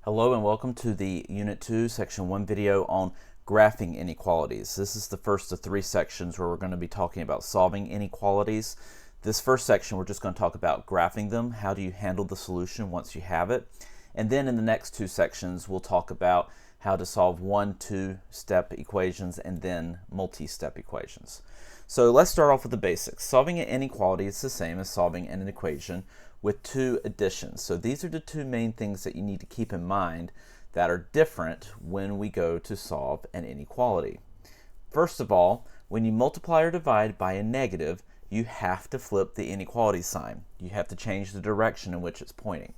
Hello and welcome to the Unit 2 Section 1 video on graphing inequalities. This is the first of three sections where we're going to be talking about solving inequalities. This first section we're just going to talk about graphing them. How do you handle the solution once you have it? And then in the next two sections we'll talk about how to solve 1-, 2-step equations and then multi-step equations. So let's start off with the basics. Solving an inequality is the same as solving an equation with two additions. So these are the two main things that you need to keep in mind that are different when we go to solve an inequality. First of all, when you multiply or divide by a negative, you have to flip the inequality sign. You have to change the direction in which it's pointing.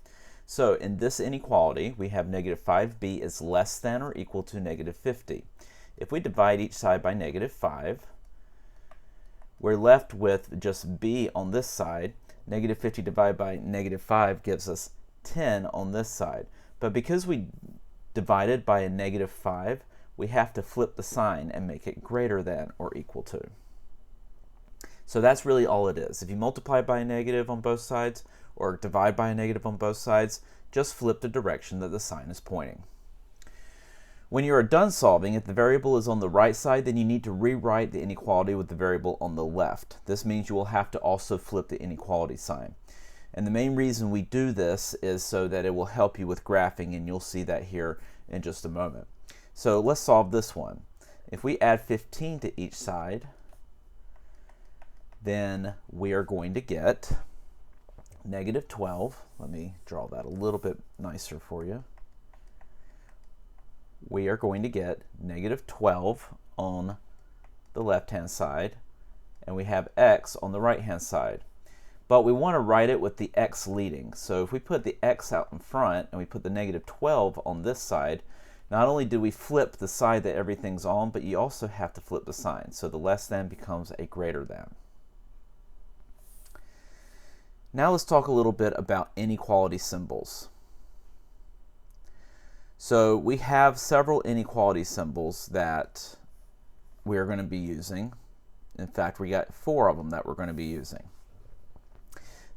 So in this inequality, we have negative 5b is less than or equal to negative 50. If we divide each side by negative 5, we're left with just b on this side. Negative 50 divided by negative 5 gives us 10 on this side. But because we divided by a negative 5, we have to flip the sign and make it greater than or equal to. So that's really all it is. If you multiply by a negative on both sides or divide by a negative on both sides, just flip the direction that the sign is pointing. When you are done solving, if the variable is on the right side, then you need to rewrite the inequality with the variable on the left. This means you will have to also flip the inequality sign. And the main reason we do this is so that it will help you with graphing, and you'll see that here in just a moment. So let's solve this one. If we add 15 to each side, then we are going to get negative 12. Let me draw that a little bit nicer for you. We are going to get negative 12 on the left-hand side, and we have x on the right-hand side. But we want to write it with the x leading. So if we put the x out in front and we put the negative 12 on this side, not only do we flip the side that everything's on, but you also have to flip the sign. So the less than becomes a greater than. Now let's talk a little bit about inequality symbols. So we have several inequality symbols that we're going to be using. In fact, we got 4 of them that we're going to be using.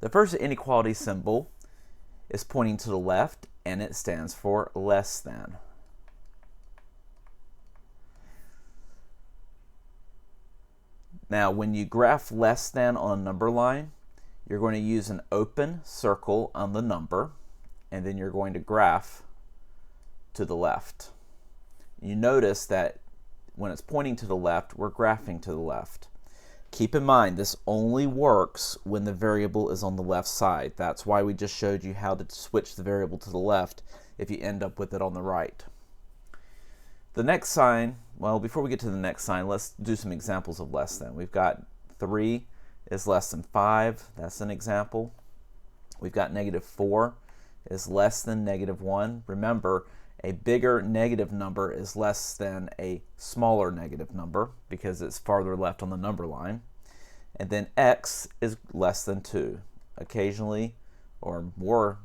The first inequality symbol is pointing to the left, and it stands for less than. Now, when you graph less than on a number line, you're going to use an open circle on the number, and then you're going to graph to the left. You notice that when it's pointing to the left, we're graphing to the left. Keep in mind, this only works when the variable is on the left side. That's why we just showed you how to switch the variable to the left if you end up with it on the right. The next sign, well, before we get to the next sign, let's do some examples of less than. We've got 3 is less than 5. That's an example. We've got negative 4 is less than negative 1. Remember, a bigger negative number is less than a smaller negative number because it's farther left on the number line. And then x is less than 2. Occasionally, or more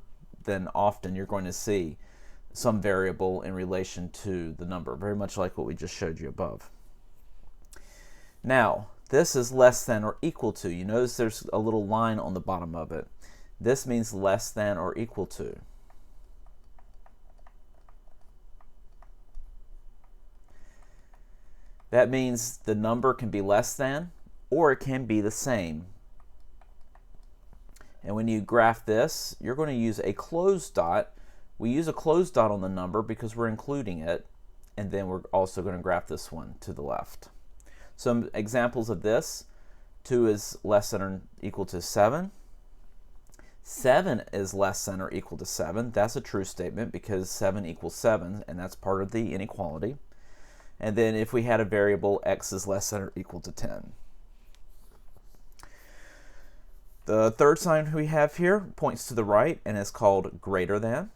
than often, you're going to see some variable in relation to the number, very much like what we just showed you above. Now, this is less than or equal to. You notice there's a little line on the bottom of it. This means less than or equal to. That means the number can be less than, or it can be the same. And when you graph this, you're going to use a closed dot. We use a closed dot on the number because we're including it, and then we're also going to graph this one to the left. Some examples of this: 2 is less than or equal to 7. 7 is less than or equal to 7. That's a true statement because 7 equals 7, and that's part of the inequality. And then if we had a variable, x is less than or equal to 10. The third sign we have here points to the right and is called greater than.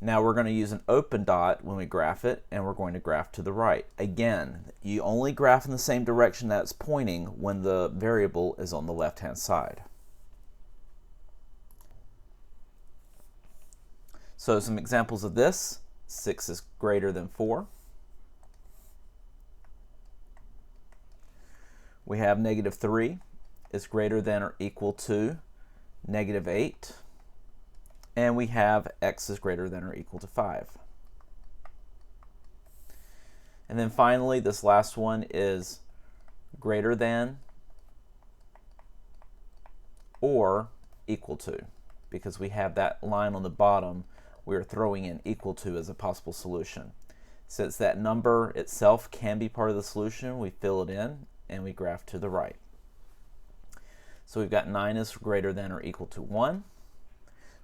Now we're going to use an open dot when we graph it, and we're going to graph to the right. Again, you only graph in the same direction that it's pointing when the variable is on the left-hand side. So some examples of this: 6 is greater than 4. We have negative 3 is greater than or equal to -8, and we have x is greater than or equal to 5. And then finally, this last one is greater than or equal to. Because we have that line on the bottom, we are throwing in equal to as a possible solution. Since that number itself can be part of the solution, we fill it in and we graph to the right. So we've got 9 is greater than or equal to 1.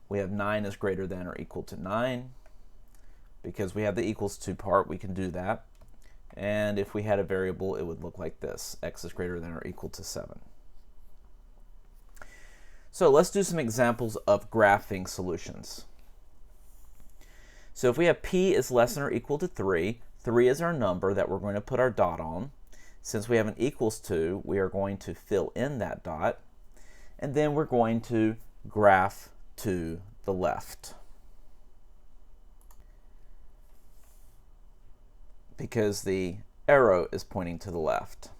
We have 9 is greater than or equal to 9. Because we have the equals to part, we can do that. And if we had a variable, it would look like this. X is greater than or equal to 7. So let's do some examples of graphing solutions. So if we have p is less than or equal to 3, 3 is our number that we're going to put our dot on. Since we have an equals to, we are going to fill in that dot, and then we're going to graph to the left. Because the arrow is pointing to the left.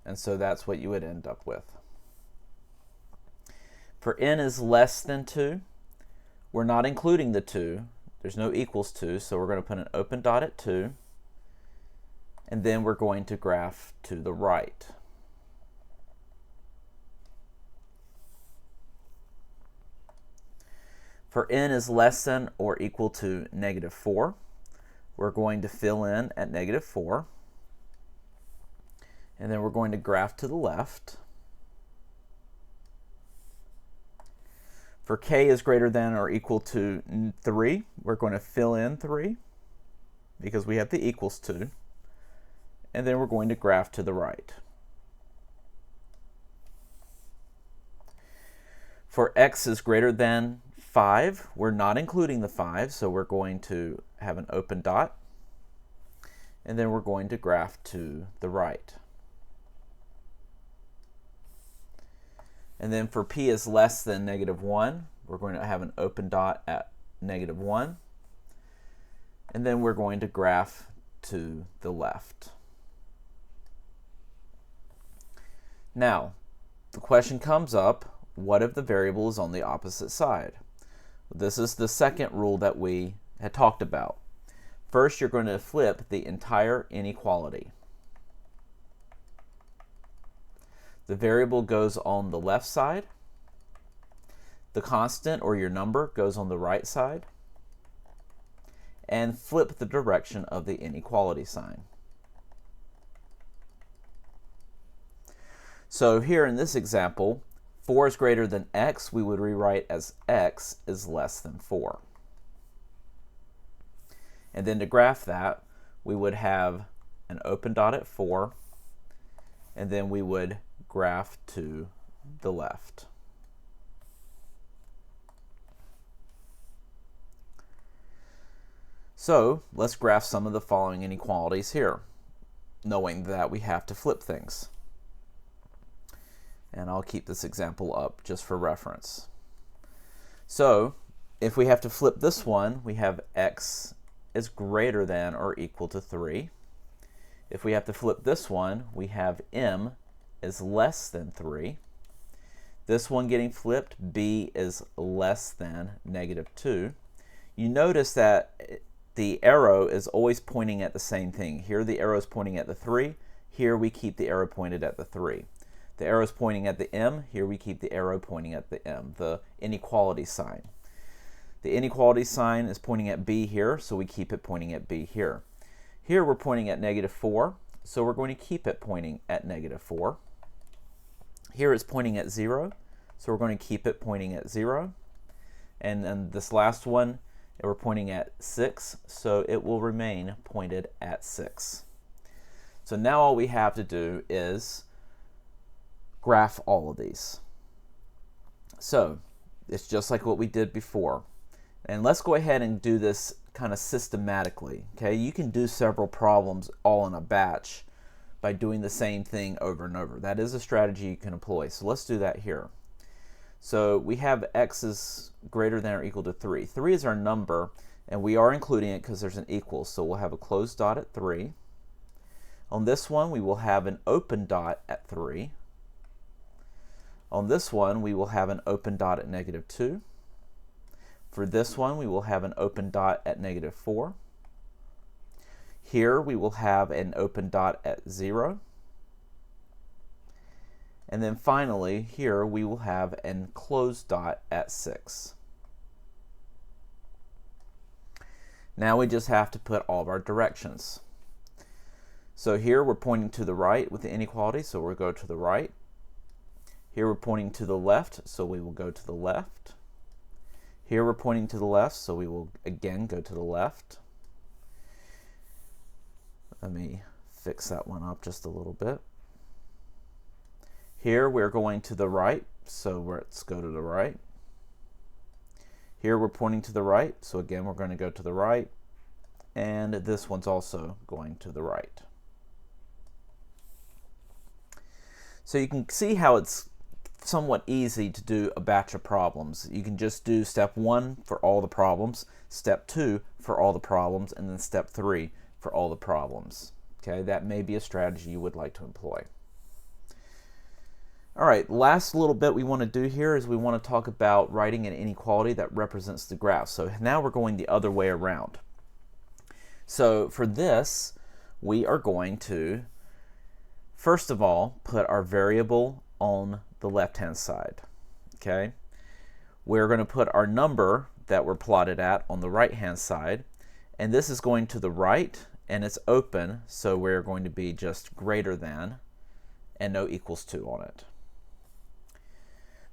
And so that's what you would end up with. For n is less than 2, we're not including the 2. There's no equals to, so we're going to put an open dot at 2. And then we're going to graph to the right. For n is less than or equal to -4, we're going to fill in at -4. And then we're going to graph to the left. For k is greater than or equal to 3, we're going to fill in 3 because we have the equals to. And then we're going to graph to the right. For x is greater than 5, we're not including the 5, so we're going to have an open dot. And then we're going to graph to the right. And then for p is less than -1, we're going to have an open dot at -1. And then we're going to graph to the left. Now, the question comes up, what if the variable is on the opposite side? This is the second rule that we had talked about. First, you're going to flip the entire inequality. The variable goes on the left side. The constant, or your number, goes on the right side. And flip the direction of the inequality sign. So here in this example, 4 is greater than x, we would rewrite as x is less than 4. And then to graph that, we would have an open dot at 4, and then we would graph to the left. So let's graph some of the following inequalities here, knowing that we have to flip things. And I'll keep this example up just for reference. So if we have to flip this one, we have x is greater than or equal to 3. If we have to flip this one, we have m is less than 3. This one getting flipped, b is less than -2. You notice that the arrow is always pointing at the same thing. Here the arrow is pointing at the 3. Here we keep the arrow pointed at the 3. The arrow is pointing at the m. Here we keep the arrow pointing at the m, the inequality sign. The inequality sign is pointing at b here, so we keep it pointing at b here. Here we're pointing at -4, so we're going to keep it pointing at -4. Here it's pointing at 0, so we're going to keep it pointing at 0. And then this last one, we're pointing at 6, so it will remain pointed at 6. So now all we have to do is graph all of these. So it's just like what we did before. And let's go ahead and do this kind of systematically. Okay, you can do several problems all in a batch by doing the same thing over and over. That is a strategy you can employ. So let's do that here. So we have x is greater than or equal to 3. 3 is our number, and we are including it because there's an equal. So we'll have a closed dot at 3. On this one, we will have an open dot at 3. On this one, we will have an open dot at -2. For this one, we will have an open dot at -4. Here, we will have an open dot at 0. And then finally, here, we will have an closed dot at 6. Now we just have to put all of our directions. So here we're pointing to the right with the inequality, so we'll go to the right. Here we're pointing to the left, so we will go to the left. Here we're pointing to the left, so we will again go to the left. Let me fix that one up just a little bit. Here we're going to the right, so let's go to the right. Here we're pointing to the right, so again we're going to go to the right. And this one's also going to the right. So you can see how it's somewhat easy to do a batch of problems. You can just do step 1 for all the problems, step 2 for all the problems, and then step 3 for all the problems. Okay, that may be a strategy you would like to employ. All right, last little bit we want to do here is we want to talk about writing an inequality that represents the graph. So now we're going the other way around. So for this, we are going to, first of all, put our variable on the left-hand side. Okay, we're going to put our number that we're plotted at on the right-hand side, and this is going to the right, and it's open, so we're going to be just greater than and no equals to on it.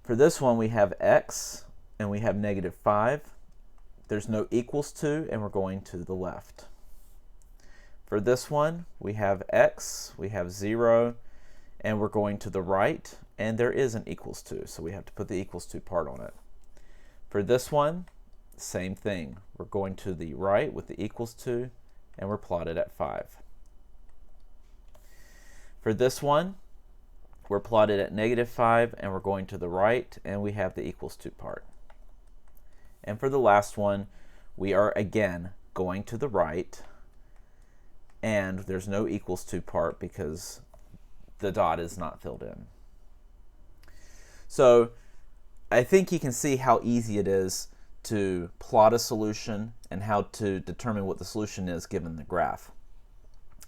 For this one, we have x and we have -5. There's no equals to, and we're going to the left. For this one, we have x, we have 0, and we're going to the right, and there is an equals to, so we have to put the equals to part on it. For this one, same thing. We're going to the right with the equals to, and we're plotted at 5. For this one, we're plotted at -5, and we're going to the right, and we have the equals to part. And for the last one, we are again going to the right, and there's no equals to part because the dot is not filled in. So I think you can see how easy it is to plot a solution and how to determine what the solution is given the graph.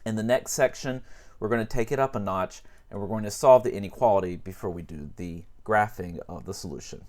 In the next section, we're going to take it up a notch, and we're going to solve the inequality before we do the graphing of the solution.